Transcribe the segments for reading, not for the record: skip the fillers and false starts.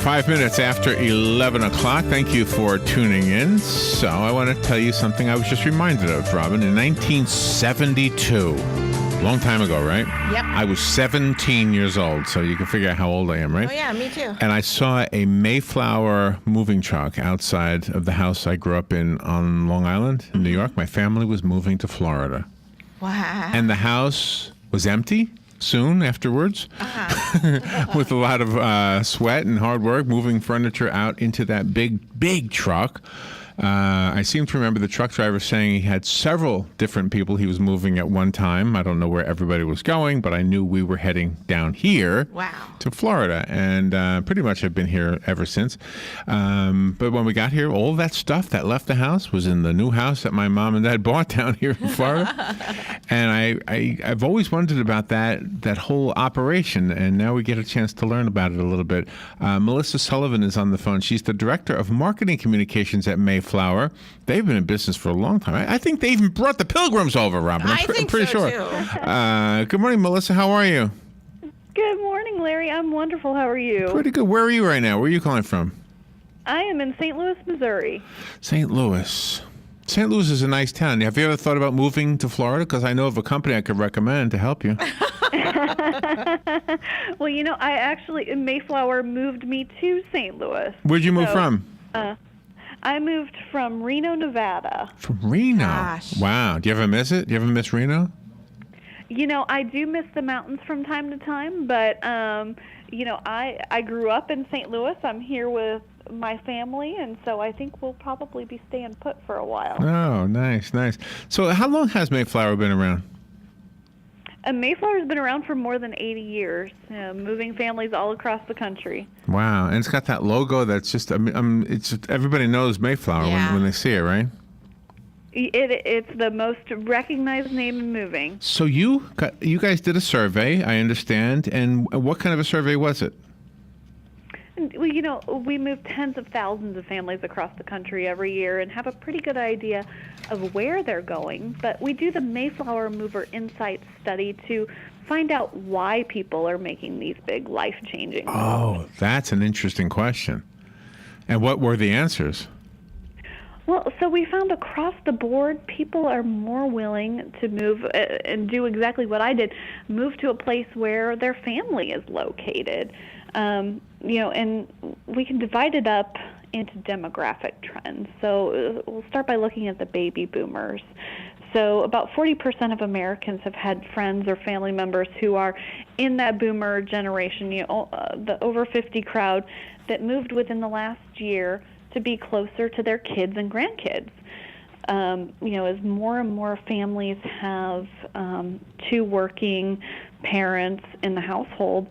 5 minutes after 11 o'clock. Thank you for tuning in. So I want to tell you something I was just reminded of, Robin. In 1972, long time ago, right? Yep. I was 17 years old, so you can figure out how old I am, right? Oh, yeah, me too. And I saw a Mayflower moving truck outside of the house I grew up in on Long Island, in New York. My family was moving to Florida. Wow. And the house was empty soon afterwards, with a lot of sweat and hard work, moving furniture out into that big truck. I seem to remember the truck driver saying he had several different people he was moving at one time. I don't know where everybody was going, but I knew we were heading down here to Florida, and pretty much have been here ever since. But when we got here, all that stuff that left the house was in the new house that my mom and dad bought down here in Florida. And I've always wondered about that whole operation, and now we get a chance to learn about it a little bit. Melissa Sullivan is on the phone. She's the Director of Marketing Communications at Mayflower. They've been in business for a long time. I think they even brought the Pilgrims over, Robin. I'm pretty sure. Too. Good morning, Melissa. How are you? Good morning, Larry. I'm wonderful. How are you? Pretty good. Where are you right now? Where are you calling from? I am in St. Louis, Missouri. St. Louis. St. Louis is a nice town. Have you ever thought about moving to Florida? Because I know of a company I could recommend to help you. Well, I actually, Mayflower moved me to St. Louis. Where'd you move from? I moved from Reno, Nevada. From Reno? Gosh. Wow. Do you ever miss it? Do you ever miss Reno? I do miss the mountains from time to time, but, I grew up in St. Louis. I'm here with my family, and so I think we'll probably be staying put for a while. Oh, nice. So how long has Mayflower been around? Mayflower's been around for more than 80 years, moving families all across the country. Wow. And it's got that logo that's just, it's just, everybody knows Mayflower when they see it, right? It's the most recognized name in moving. So you guys did a survey, I understand, and what kind of a survey was it? Well, we move tens of thousands of families across the country every year and have a pretty good idea of where they're going. But we do the Mayflower Mover Insight study to find out why people are making these big life-changing moves. Oh, that's an interesting question. And what were the answers? Well, so we found across the board, people are more willing to move and do exactly what I did, move to a place where their family is located. And we can divide it up into demographic trends. So we'll start by looking at the baby boomers. So about 40% of Americans have had friends or family members who are in that boomer generation, the over 50 crowd that moved within the last year to be closer to their kids and grandkids. As more and more families have two working parents in the household,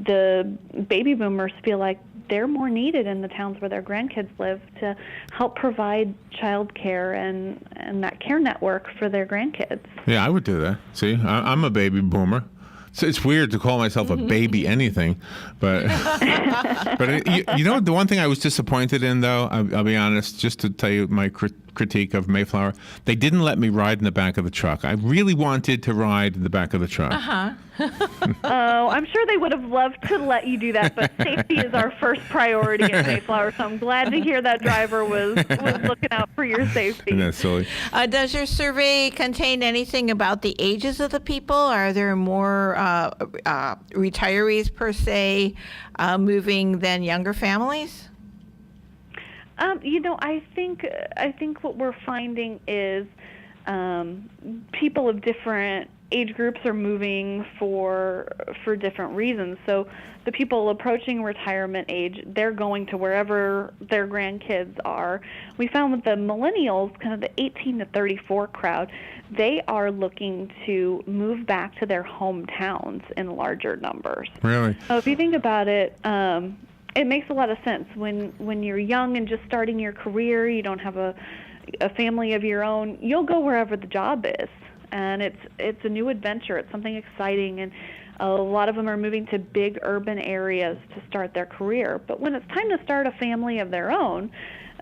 the baby boomers feel like they're more needed in the towns where their grandkids live to help provide child care and that care network for their grandkids. Yeah, I would do that. See, I'm a baby boomer. So it's weird to call myself a baby anything, but the one thing I was disappointed in, though, I'll be honest, just to tell you my critique of Mayflower, they didn't let me ride in the back of the truck. I really wanted to ride in the back of the truck. Oh, I'm sure they would have loved to let you do that, but safety is our first priority at Mayflower, so I'm glad to hear that driver was looking out for your safety. Isn't that silly? Does your survey contain anything about the ages of the people? Are there more retirees, per se, moving than younger families? I think what we're finding is people of different age groups are moving for different reasons. So the people approaching retirement age, they're going to wherever their grandkids are. We found that the millennials, kind of the 18 to 34 crowd, they are looking to move back to their hometowns in larger numbers. Really? So if you think about it, it makes a lot of sense. When you're young and just starting your career, you don't have a family of your own, you'll go wherever the job is. And it's a new adventure. It's something exciting. And a lot of them are moving to big urban areas to start their career. But when it's time to start a family of their own,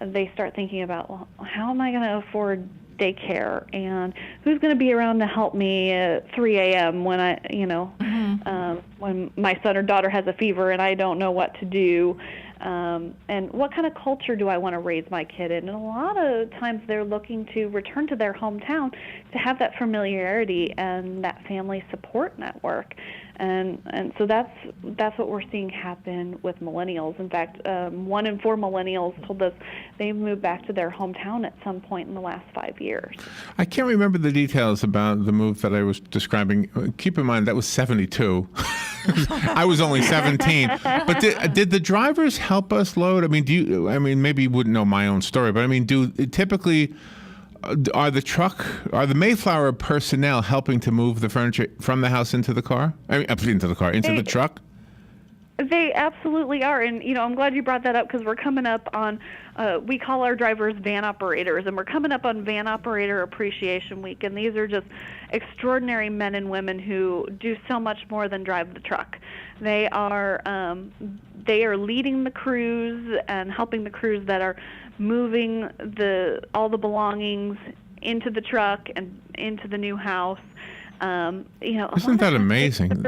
they start thinking about, well, how am I going to afford daycare, and who's going to be around to help me at 3 a.m. when when my son or daughter has a fever and I don't know what to do. and what kind of culture do I want to raise my kid in? And a lot of times they're looking to return to their hometown to have that familiarity and that family support network. And so that's what we're seeing happen with millennials. In fact, 1 in 4 millennials told us they moved back to their hometown at some point in the last 5 years. I can't remember the details about the move that I was describing. Keep in mind, that was 72. I was only 17. But did the drivers help us load? I mean, maybe you wouldn't know my own story, but I mean, typically... Are the Mayflower personnel helping to move the furniture from the house into the car? Into the truck? They absolutely are. And, I'm glad you brought that up because we're coming up on, we call our drivers van operators, and we're coming up on Van Operator Appreciation Week. And these are just extraordinary men and women who do so much more than drive the truck. They are leading the crews and helping the crews that are moving all the belongings into the truck and into the new house. Isn't that amazing?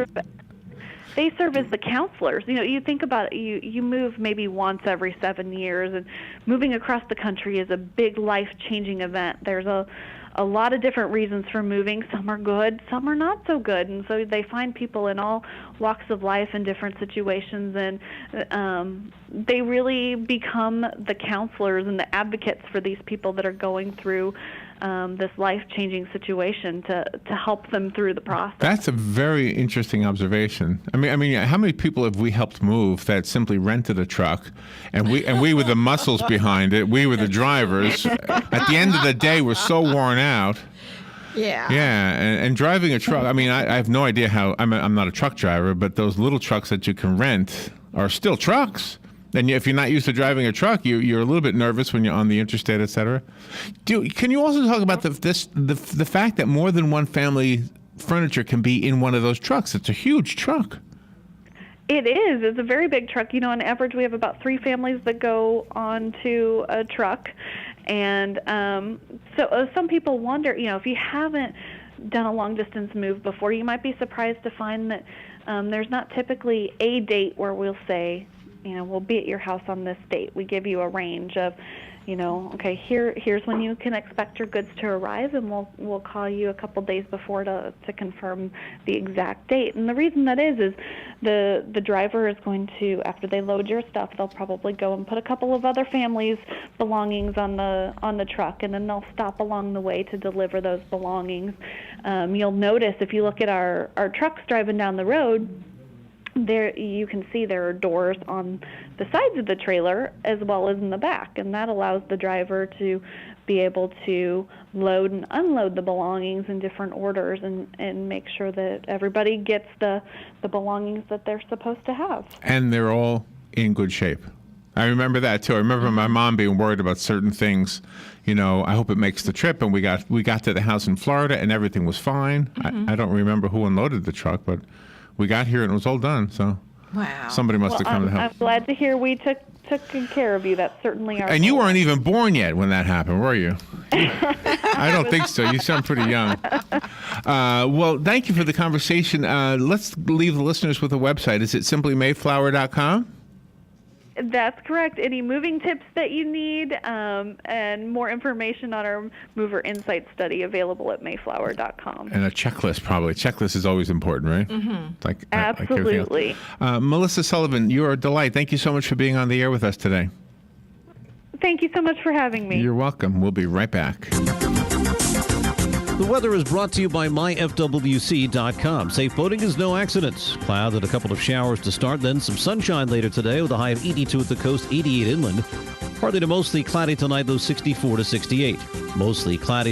They serve as the counselors. You think about it, you move maybe once every 7 years, and moving across the country is a big life-changing event. There's a lot of different reasons for moving. Some are good, some are not so good, and so they find people in all walks of life in different situations, and they really become the counselors and the advocates for these people that are going through this life-changing situation to help them through the process. That's a very interesting observation. I mean, how many people have we helped move that simply rented a truck, and we were the muscles behind it. We were the drivers. At the end of the day, we're so worn out. Yeah. Yeah, and driving a truck. I mean, I have no idea how. I'm not a truck driver, but those little trucks that you can rent are still trucks. And if you're not used to driving a truck, you're a little bit nervous when you're on the interstate, et cetera. Can you also talk about the fact that more than one family furniture can be in one of those trucks? It's a huge truck. It is. It's a very big truck. On average, we have about 3 families that go onto a truck. And so some people wonder, if you haven't done a long-distance move before, you might be surprised to find that there's not typically a date where we'll say, we'll be at your house on this date. We give you a range of, okay, here's when you can expect your goods to arrive, and we'll call you a couple days before to confirm the exact date. And the reason that is the driver is going to, after they load your stuff, they'll probably go and put a couple of other families' belongings on the truck, and then they'll stop along the way to deliver those belongings. You'll notice if you look at our trucks driving down the road, there you can see there are doors on the sides of the trailer as well as in the back, and that allows the driver to be able to load and unload the belongings in different orders and make sure that everybody gets the belongings that they're supposed to have. And they're all in good shape. I remember that too. I remember my mom being worried about certain things. I hope it makes the trip, and we got to the house in Florida and everything was fine. Mm-hmm. I don't remember who unloaded the truck, but we got here and it was all done. So wow. Somebody must have come to help. I'm glad to hear we took good care of you. That's certainly our And you goal. weren't even born yet when that happened, were you? I don't think so. You sound pretty young. Well, thank you for the conversation. Let's leave the listeners with a website. Is it simply Mayflower.com? That's correct. Any moving tips that you need and more information on our Mover Insight study available at Mayflower.com. And a checklist, probably. Checklist is always important, right? Mm-hmm. Absolutely. Melissa Sullivan, you're a delight. Thank you so much for being on the air with us today. Thank you so much for having me. You're welcome. We'll be right back. The weather is brought to you by myfwc.com. Safe boating is no accident. Cloud and a couple of showers to start, then some sunshine later today with a high of 82 at the coast, 88 inland. Partly to mostly cloudy tonight, though 64 to 68. Mostly cloudy.